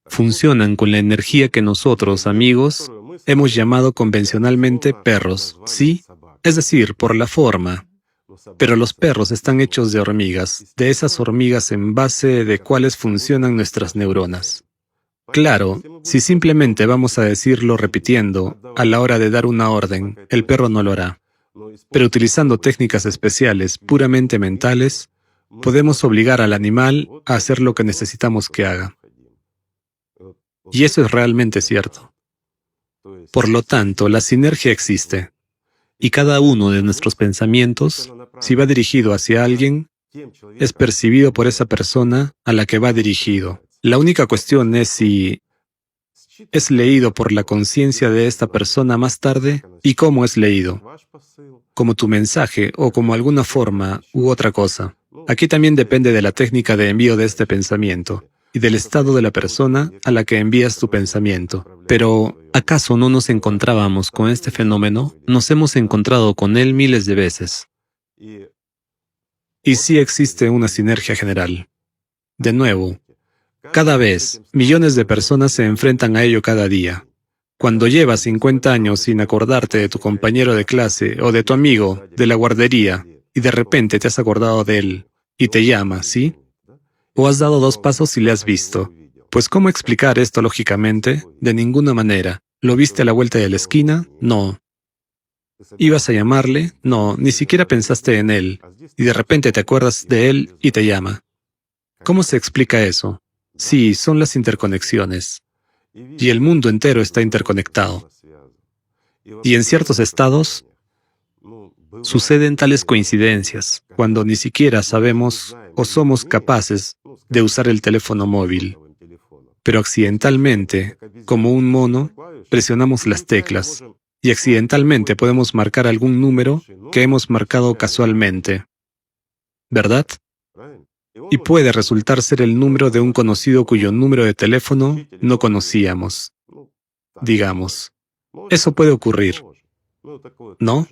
funcionan con la energía que nosotros, amigos, hemos llamado convencionalmente perros, ¿sí? Es decir, por la forma. Pero los perros están hechos de hormigas, de esas hormigas en base de cuáles funcionan nuestras neuronas. Claro, si simplemente vamos a decirlo repitiendo, a la hora de dar una orden, el perro no lo hará. Pero utilizando técnicas especiales, puramente mentales, podemos obligar al animal a hacer lo que necesitamos que haga. Y eso es realmente cierto. Por lo tanto, la sinergia existe. Y cada uno de nuestros pensamientos, si va dirigido hacia alguien, es percibido por esa persona a la que va dirigido. La única cuestión es si es leído por la conciencia de esta persona más tarde y cómo es leído, como tu mensaje o como alguna forma u otra cosa. Aquí también depende de la técnica de envío de este pensamiento y del estado de la persona a la que envías tu pensamiento. Pero, ¿acaso no nos encontrábamos con este fenómeno? Nos hemos encontrado con él miles de veces. Y sí existe una sinergia general. De nuevo, cada vez, millones de personas se enfrentan a ello cada día. Cuando llevas 50 años sin acordarte de tu compañero de clase o de tu amigo de la guardería y de repente te has acordado de él y te llama, ¿sí? O has dado 2 pasos y le has visto. Pues ¿cómo explicar esto lógicamente? De ninguna manera. ¿Lo viste a la vuelta de la esquina? No. ¿Ibas a llamarle? No, ni siquiera pensaste en él. Y de repente te acuerdas de él y te llama. ¿Cómo se explica eso? Sí, son las interconexiones. Y el mundo entero está interconectado. Y en ciertos estados suceden tales coincidencias, cuando ni siquiera sabemos o somos capaces de usar el teléfono móvil. Pero accidentalmente, como un mono, presionamos las teclas y accidentalmente podemos marcar algún número que hemos marcado casualmente. ¿Verdad? Y puede resultar ser el número de un conocido cuyo número de teléfono no conocíamos. Digamos, eso puede ocurrir, ¿no?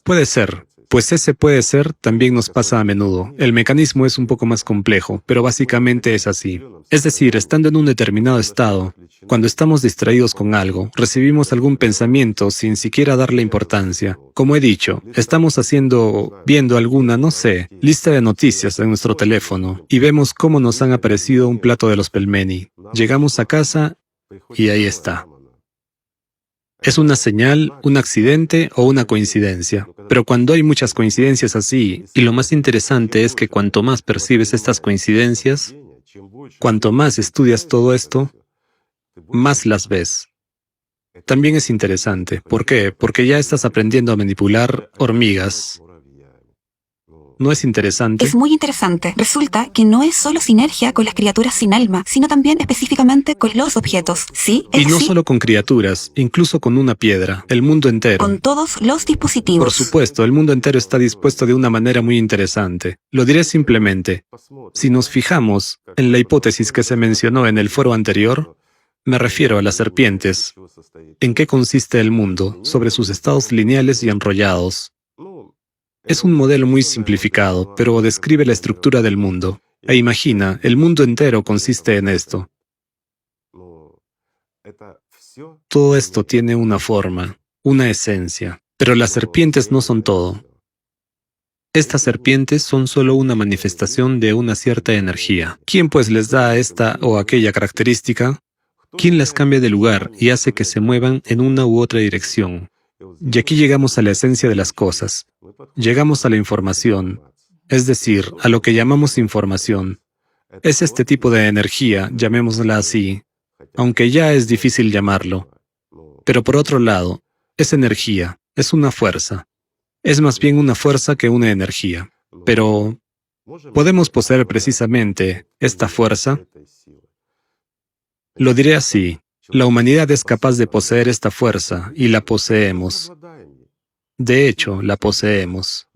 Puede ser, pues ese puede ser también nos pasa a menudo. El mecanismo es un poco más complejo, pero básicamente es así. Es decir, estando en un determinado estado, cuando estamos distraídos con algo, recibimos algún pensamiento sin siquiera darle importancia. Como he dicho, estamos viendo alguna, no sé, lista de noticias en nuestro teléfono y vemos cómo nos han aparecido un plato de los pelmeni. Llegamos a casa y ahí está. Es una señal, un accidente o una coincidencia. Pero cuando hay muchas coincidencias así, y lo más interesante es que cuanto más percibes estas coincidencias, cuanto más estudias todo esto, más las ves. También es interesante. ¿Por qué? Porque ya estás aprendiendo a manipular hormigas. ¿No es interesante? Es muy interesante. Resulta que no es solo sinergia con las criaturas sin alma, sino también específicamente con los objetos. ¿Sí? Y ¿Es no así? solo con criaturas, incluso con una piedra, el mundo entero. Con todos los dispositivos. Por supuesto, el mundo entero está dispuesto de una manera muy interesante. Lo diré simplemente. Si nos fijamos en la hipótesis que se mencionó en el foro anterior, me refiero a las serpientes. ¿En qué consiste el mundo? Sobre sus estados lineales y enrollados. Es un modelo muy simplificado, pero describe la estructura del mundo. E imagina, el mundo entero consiste en esto. Todo esto tiene una forma, una esencia, pero las serpientes no son todo. Estas serpientes son solo una manifestación de una cierta energía. ¿Quién pues les da esta o aquella característica? ¿Quién las cambia de lugar y hace que se muevan en una u otra dirección? Y aquí llegamos a la esencia de las cosas. Llegamos a la información, es decir, a lo que llamamos información. Es este tipo de energía, llamémosla así, aunque ya es difícil llamarlo. Pero por otro lado, es energía, es una fuerza. Es más bien una fuerza que una energía. Pero, ¿podemos poseer precisamente esta fuerza? Lo diré así. La humanidad es capaz de poseer esta fuerza y la poseemos. De hecho, la poseemos.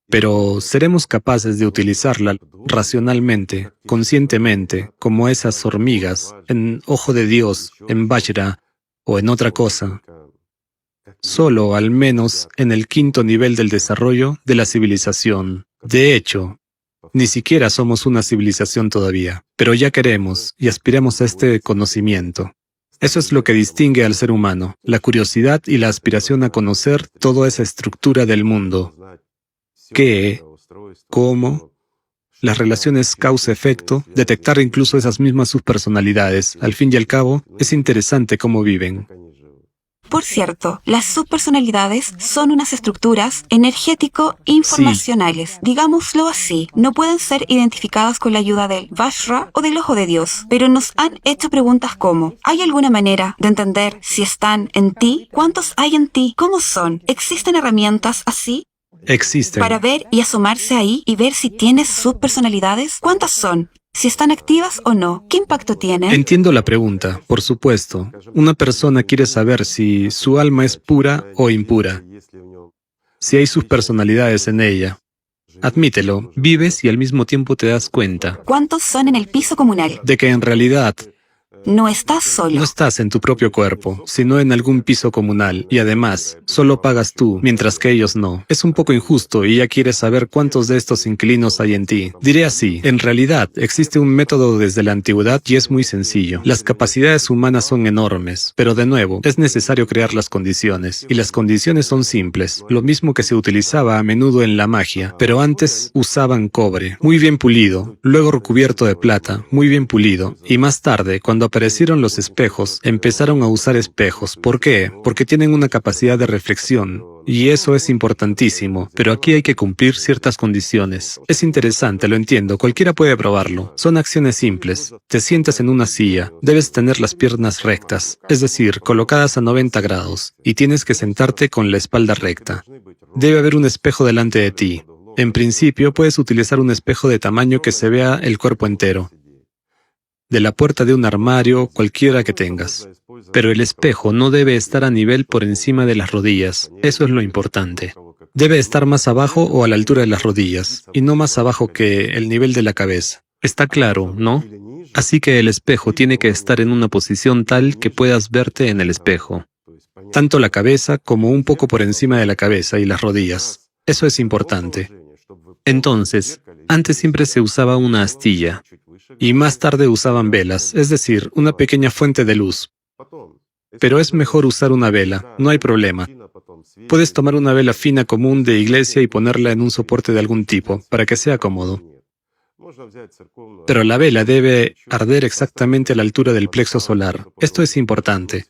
Pero ¿seremos capaces de utilizarla racionalmente, conscientemente, como esas hormigas, en Ojo de Dios, en Vajra o en otra cosa? Solo, al menos, en el quinto nivel del desarrollo de la civilización. De hecho, ni siquiera somos una civilización todavía, pero ya queremos y aspiramos a este conocimiento. Eso es lo que distingue al ser humano, la curiosidad y la aspiración a conocer toda esa estructura del mundo. ¿Qué? ¿Cómo? Las relaciones causa-efecto, detectar incluso esas mismas subpersonalidades. Al fin y al cabo, es interesante cómo viven. Por cierto, las subpersonalidades son unas estructuras energético-informacionales, digámoslo así. No pueden ser identificadas con la ayuda del Vajra o del Ojo de Dios, pero nos han hecho preguntas como: ¿hay alguna manera de entender si están en ti? ¿Cuántos hay en ti? ¿Cómo son? ¿Existen herramientas así? Existen. Para ver y asomarse ahí y ver si tienes subpersonalidades. ¿Cuántas son? Si están activas o no. ¿Qué impacto tienen? Entiendo la pregunta, por supuesto. Una persona quiere saber si su alma es pura o impura, si hay subpersonalidades en ella. Admítelo, vives y al mismo tiempo te das cuenta ¿Cuántos son en el piso comunal? de que en realidad No estás solo. no estás en tu propio cuerpo, sino en algún piso comunal, y además, solo pagas tú, mientras que ellos no. Es un poco injusto y ya quieres saber cuántos de estos inquilinos hay en ti. Diré así, en realidad, existe un método desde la antigüedad y es muy sencillo. Las capacidades humanas son enormes, pero de nuevo, es necesario crear las condiciones, y las condiciones son simples, lo mismo que se utilizaba a menudo en la magia, pero antes usaban cobre, muy bien pulido, luego recubierto de plata, muy bien pulido, y más tarde, cuando aparecieron los espejos, empezaron a usar espejos. ¿Por qué? Porque tienen una capacidad de reflexión. Y eso es importantísimo, pero aquí hay que cumplir ciertas condiciones. Es interesante, lo entiendo, cualquiera puede probarlo. Son acciones simples. Te sientas en una silla, debes tener las piernas rectas, es decir, colocadas a 90 grados, y tienes que sentarte con la espalda recta. Debe haber un espejo delante de ti. En principio, puedes utilizar un espejo de tamaño que se vea el cuerpo entero. De la puerta de un armario, cualquiera que tengas. Pero el espejo no debe estar a nivel por encima de las rodillas. Eso es lo importante. Debe estar más abajo o a la altura de las rodillas, y no más abajo que el nivel de la cabeza. Está claro, ¿no? Así que el espejo tiene que estar en una posición tal que puedas verte en el espejo. Tanto la cabeza como un poco por encima de la cabeza y las rodillas. Eso es importante. Entonces, antes siempre se usaba una astilla, y más tarde usaban velas, es decir, una pequeña fuente de luz. Pero es mejor usar una vela, no hay problema. Puedes tomar una vela fina común de iglesia y ponerla en un soporte de algún tipo, para que sea cómodo. Pero la vela debe arder exactamente a la altura del plexo solar. Esto es importante.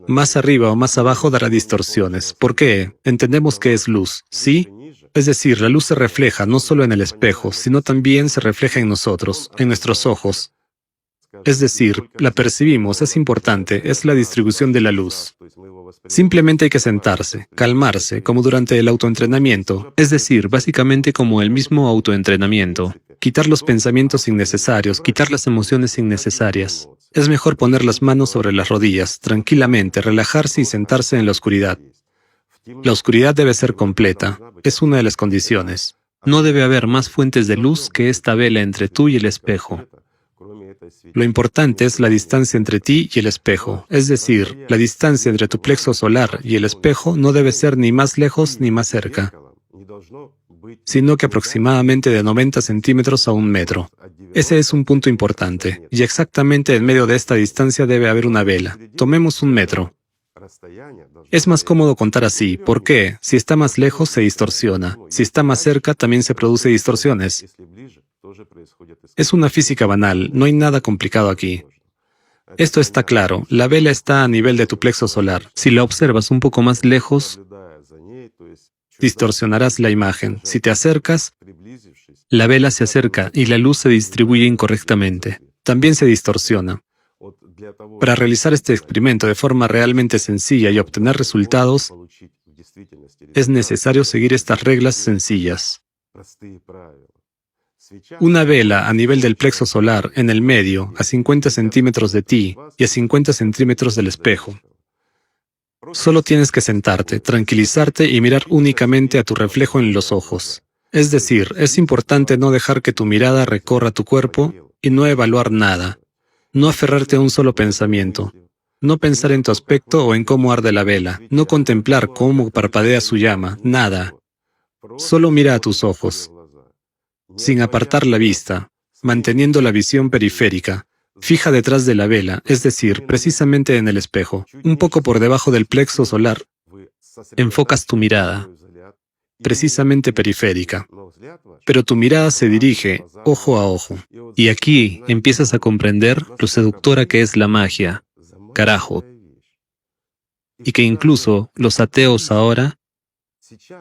Más arriba o más abajo dará distorsiones. ¿Por qué? Entendemos que es luz, ¿sí? Es decir, la luz se refleja no solo en el espejo, sino también se refleja en nosotros, en nuestros ojos. Es decir, la percibimos, es importante, es la distribución de la luz. Simplemente hay que sentarse, calmarse, como durante el autoentrenamiento, es decir, básicamente como el mismo autoentrenamiento. Quitar los pensamientos innecesarios, quitar las emociones innecesarias. Es mejor poner las manos sobre las rodillas, tranquilamente, relajarse y sentarse en la oscuridad. La oscuridad debe ser completa, es una de las condiciones. No debe haber más fuentes de luz que esta vela entre tú y el espejo. Lo importante es la distancia entre ti y el espejo, es decir, la distancia entre tu plexo solar y el espejo no debe ser ni más lejos ni más cerca, sino que aproximadamente de 90 centímetros a 1 metro. Ese es un punto importante, y exactamente en medio de esta distancia debe haber una vela. Tomemos 1 metro. Es más cómodo contar así. ¿Por qué? Si está más lejos, se distorsiona. Si está más cerca, también se produce distorsiones. Es una física banal, no hay nada complicado aquí. Esto está claro, la vela está a nivel de tu plexo solar. Si la observas un poco más lejos, distorsionarás la imagen. Si te acercas, la vela se acerca y la luz se distribuye incorrectamente. También se distorsiona. Para realizar este experimento de forma realmente sencilla y obtener resultados, es necesario seguir estas reglas sencillas. Una vela a nivel del plexo solar, en el medio, a 50 centímetros de ti y a 50 centímetros del espejo. Solo tienes que sentarte, tranquilizarte y mirar únicamente a tu reflejo en los ojos. Es decir, es importante no dejar que tu mirada recorra tu cuerpo y no evaluar nada. No aferrarte a un solo pensamiento. No pensar en tu aspecto o en cómo arde la vela. No contemplar cómo parpadea su llama. Nada. Solo mira a tus ojos, sin apartar la vista, manteniendo la visión periférica. Fija detrás de la vela, es decir, precisamente en el espejo, un poco por debajo del plexo solar. Enfocas tu mirada, precisamente periférica. Pero tu mirada se dirige ojo a ojo. Y aquí empiezas a comprender lo seductora que es la magia, carajo. Y que incluso los ateos ahora,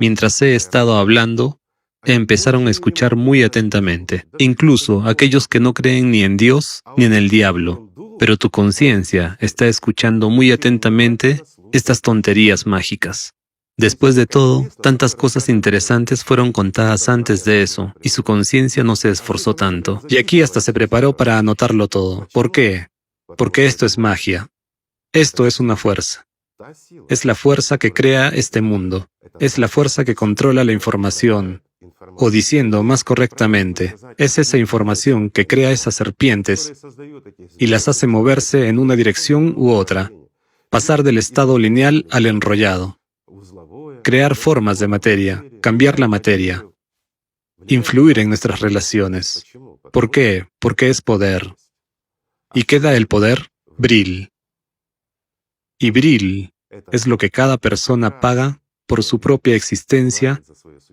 mientras he estado hablando, empezaron a escuchar muy atentamente. Incluso aquellos que no creen ni en Dios ni en el diablo. Pero tu conciencia está escuchando muy atentamente estas tonterías mágicas. Después de todo, tantas cosas interesantes fueron contadas antes de eso, y su conciencia no se esforzó tanto. Y aquí hasta se preparó para anotarlo todo. ¿Por qué? Porque esto es magia. Esto es una fuerza. Es la fuerza que crea este mundo. Es la fuerza que controla la información. O diciendo más correctamente, es esa información que crea esas serpientes y las hace moverse en una dirección u otra, pasar del estado lineal al enrollado. Crear formas de materia, cambiar la materia, influir en nuestras relaciones. ¿Por qué? Porque es poder. ¿Y qué da el poder? Bril. Y bril es lo que cada persona paga por su propia existencia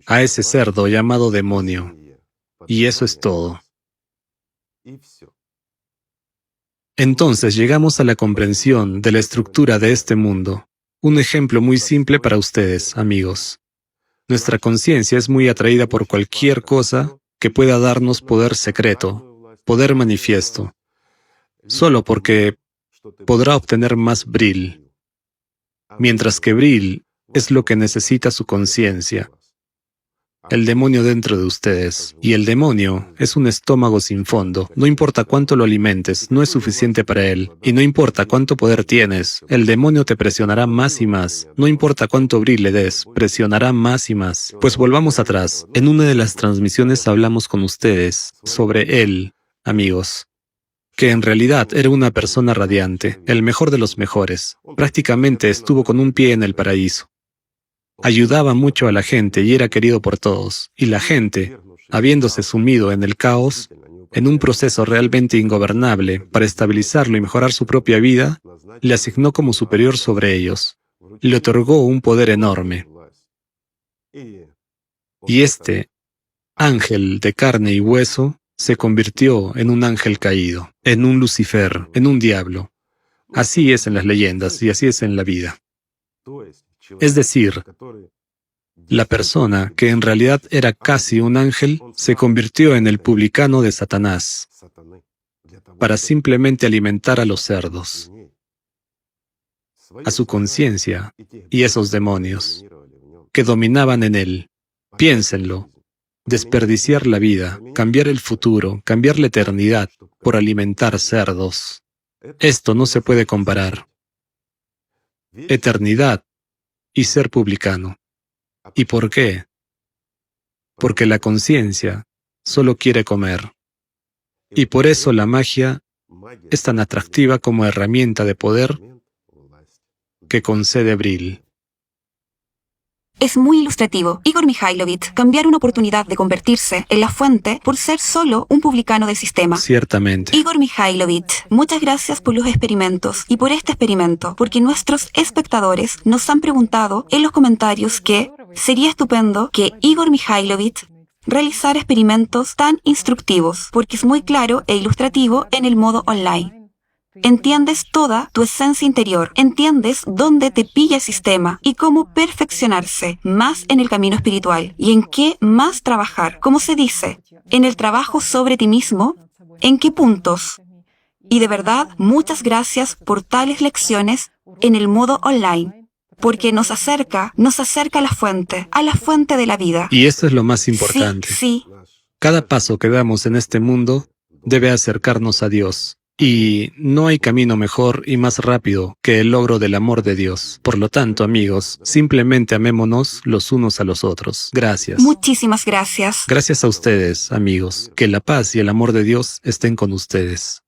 a ese cerdo llamado demonio. Y eso es todo. Entonces llegamos a la comprensión de la estructura de este mundo. Un ejemplo muy simple para ustedes, amigos. Nuestra conciencia es muy atraída por cualquier cosa que pueda darnos poder secreto, poder manifiesto, solo porque podrá obtener más bril, mientras que bril es lo que necesita su conciencia, el demonio dentro de ustedes. Y el demonio es un estómago sin fondo. No importa cuánto lo alimentes, no es suficiente para él. Y no importa cuánto poder tienes, el demonio te presionará más y más. No importa cuánto bril le des, presionará más y más. Pues volvamos atrás. En una de las transmisiones hablamos con ustedes sobre él, amigos, que en realidad era una persona radiante, el mejor de los mejores. Prácticamente estuvo con un pie en el paraíso. Ayudaba mucho a la gente y era querido por todos. Y la gente, habiéndose sumido en el caos, en un proceso realmente ingobernable para estabilizarlo y mejorar su propia vida, le asignó como superior sobre ellos. Le otorgó un poder enorme. Y este ángel de carne y hueso se convirtió en un ángel caído, en un Lucifer, en un diablo. Así es en las leyendas y así es en la vida. Es decir, la persona que en realidad era casi un ángel se convirtió en el publicano de Satanás para simplemente alimentar a los cerdos, a su conciencia y esos demonios que dominaban en él. Piénsenlo. Desperdiciar la vida, cambiar el futuro, cambiar la eternidad por alimentar cerdos. Esto no se puede comparar. Eternidad y ser publicano. ¿Y por qué? Porque la conciencia solo quiere comer. Y por eso la magia es tan atractiva como herramienta de poder que concede bril. Es muy ilustrativo. Igor Mikhailovich, cambiar una oportunidad de convertirse en la fuente por ser solo un publicano del sistema. Ciertamente. Igor Mikhailovich, muchas gracias por los experimentos y por este experimento, porque nuestros espectadores nos han preguntado en los comentarios que sería estupendo que Igor Mikhailovich realizara experimentos tan instructivos, porque es muy claro e ilustrativo en el modo online. Entiendes toda tu esencia interior, entiendes dónde te pilla el sistema y cómo perfeccionarse más en el camino espiritual y en qué más trabajar, como se dice, en el trabajo sobre ti mismo, en qué puntos. Y de verdad, muchas gracias por tales lecciones en el modo online, porque nos acerca a la fuente de la vida. Y esto es lo más importante. Sí. Cada paso que damos en este mundo debe acercarnos a Dios. Y no hay camino mejor y más rápido que el logro del amor de Dios. Por lo tanto, amigos, simplemente amémonos los unos a los otros. Gracias. Muchísimas gracias. Gracias a ustedes, amigos. Que la paz y el amor de Dios estén con ustedes.